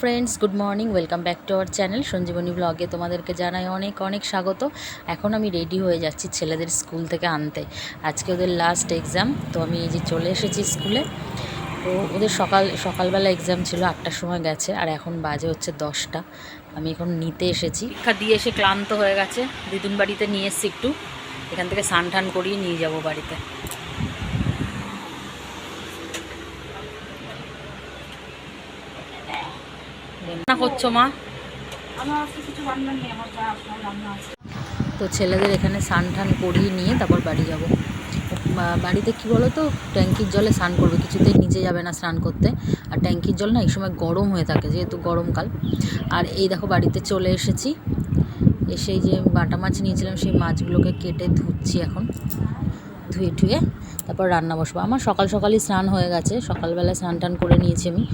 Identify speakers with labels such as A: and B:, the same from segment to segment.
A: Friends, good morning. Welcome back to our channel Sanjeevani ব্লগে তোমাদেরকে জানাই অনেক অনেক স্বাগত। এখন আমি রেডি হয়ে যাচ্ছি ছেলেদের স্কুল থেকে আনতে। আজকে ওদের লাস্ট এক্সাম, তো আমি এই যে চলে এসেছি স্কুলে। তো ওদের সকালবেলা এক্সাম ছিল, 8টার সময় গেছে, আর এখন বাজে হচ্ছে 10টা। আমি এখন নিতে এসেছি। পরীক্ষা দিয়ে এসে ক্লান্ত হয়ে গেছে, দিদুন বাড়িতে নিয়ে এসেছি একটু। এখান থেকে স্নান টান করিয়ে নিয়ে যাব বাড়িতে। রান্না করছো মা? তো ছেলেদের এখানে স্নান টান করিয়ে নিয়ে তারপর বাড়ি যাব। বাড়িতে কি বলো তো, ট্যাঙ্কির জলে স্নান করবে, কিছুতেই নিচে যাবে না স্নান করতে। আর ট্যাঙ্কির জল না এই সময় গরম হয়ে থাকে, যেহেতু গরমকাল। আর এই দেখো বাড়িতে চলে এসেছি। এসেই যে বাটা মাছ নিয়েছিলাম, সেই মাছগুলোকে কেটে ধুচ্ছি এখন। ধুয়ে টুয়ে তারপর রান্না বসবো। আমার সকাল সকালই স্নান হয়ে গেছে, সকালবেলা স্নান টান করে নিয়েছি আমি।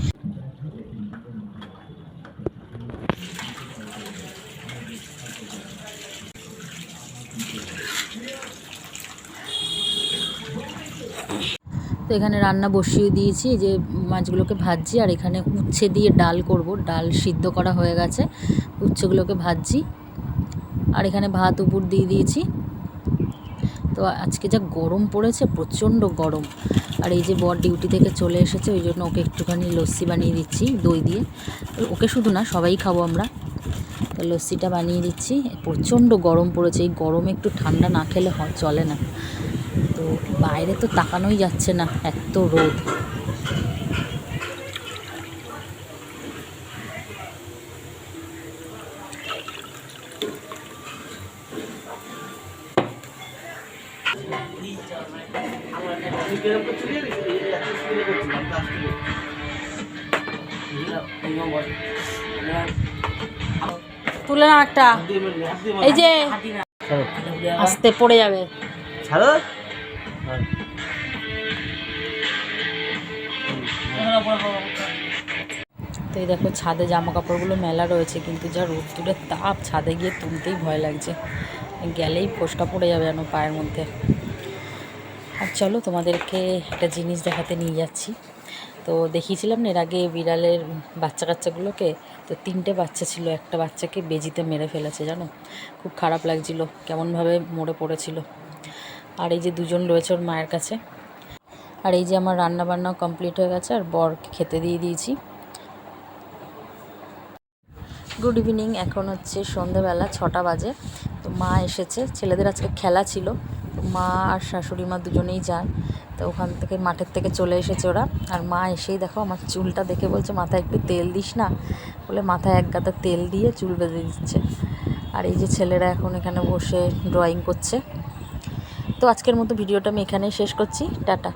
A: তো এখানে রান্না বসিয়ে দিয়েছি, যে মাছগুলোকে ভাজছি, আর এখানে উচ্ছে দিয়ে ডাল করব। ডাল সিদ্ধ করা হয়ে গেছে, উচ্ছেগুলোকে ভাজছি। আর এখানে ভাত উপর দিয়ে দিয়েছি। তো আজকে যা গরম পড়েছে, প্রচণ্ড গরম। আর এই যে বর ডিউটি থেকে চলে এসেছে, ওই জন্য ওকে একটুখানি লস্যি বানিয়ে দিচ্ছি দই দিয়ে। ওকে শুধু না, সবাই খাবো আমরা। তো লস্যিটা বানিয়ে দিচ্ছি। প্রচণ্ড গরম পড়েছে, এই গরমে একটু ঠান্ডা না খেলে চলে না। তো বাইরে তো তাকানোই যাচ্ছে না, এত রোদ। তুলে না একটা, এই যে আস্তে পড়ে যাবে। তো এই দেখো ছাদে জামা কাপড়গুলো মেলা রয়েছে, কিন্তু যা রোদ্দুরের তাপ, ছাদে গিয়ে তুলতেই ভয় লাগছে। গেলেই ফোসকা পড়ে যাবে যেন পায়ের মধ্যে। আর চলো তোমাদেরকে একটা জিনিস দেখাতে নিয়ে যাচ্ছি। তো দেখিয়েছিলাম না এর আগে বিড়ালের বাচ্চা কাচ্চাগুলোকে। তো 3টে বাচ্চা ছিল, একটা বাচ্চাকে বেজিতে মেরে ফেলেছে, জানো। খুব খারাপ লাগছিল, কেমনভাবে মরে পড়েছিল। আর এই যে 2জন রয়েছে ওর মায়ের কাছে। আর এই যে আমার রান্না বান্নাও কমপ্লিট হয়ে গেছে, আর বরকে খেতে দিয়ে দিয়েছি। Good evening. এখন হচ্ছে সন্ধেবেলা 6টা বাজে। তো মা এসেছে, ছেলেদের আজকে খেলা ছিল। তো মা আর শাশুড়ি মা দুজনেই যায়। তো ওখান থেকে মাঠের থেকে চলে এসেছে ওরা। আর মা এসেই দেখো আমার চুলটা দেখে বলছে, মাথায় একটু তেল দিস না, বলে মাথায় এক গাদা তেল দিয়ে চুল বেঁধে দিচ্ছে। আর এই যে ছেলেরা এখন এখানে বসে ড্রয়িং করছে। তো আজকের মতো ভিডিওটা আমি এখানেই শেষ করছি। টাটা।